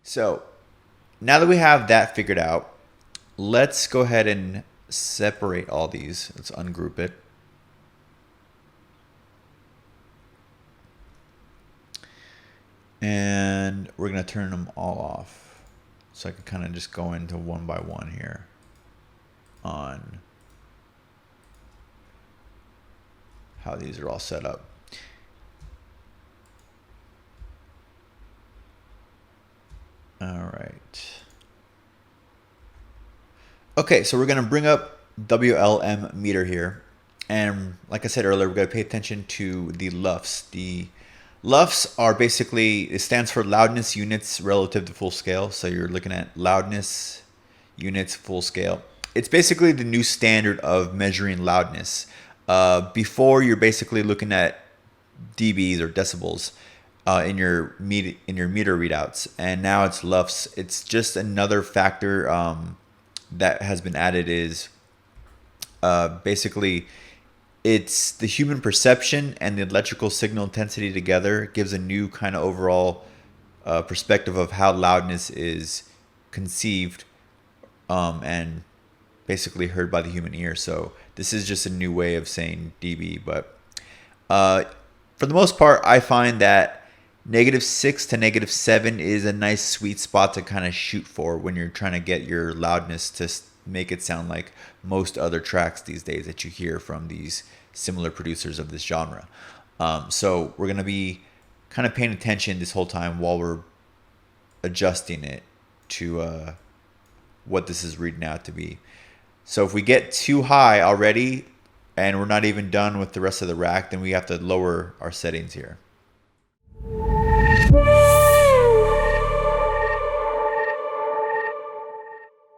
So now that we have that figured out, let's go ahead and separate all these. Let's ungroup it. And we're going to turn them all off. So I can kind of just go into one by one here on how these are all set up. All right. Okay, so we're going to bring up WLM meter here. And like I said earlier, we're going to pay attention to the LUFS. The LUFS are basically, it stands for loudness units relative to full scale. So you're looking at loudness units full scale. It's basically the new standard of measuring loudness. Before, you're basically looking at dBs or decibels in your meter readouts, and now it's LUFS. It's just another factor that has been added. Is basically it's the human perception and the electrical signal intensity together gives a new kind of overall perspective of how loudness is conceived and basically heard by the human ear. So this is just a new way of saying dB, but for the most part, I find that -6 to -7 is a nice sweet spot to kind of shoot for when you're trying to get your loudness to make it sound like most other tracks these days that you hear from these similar producers of this genre. So we're going to be kind of paying attention this whole time while we're adjusting it to what this is reading out to be. So if we get too high already and we're not even done with the rest of the rack, then we have to lower our settings here.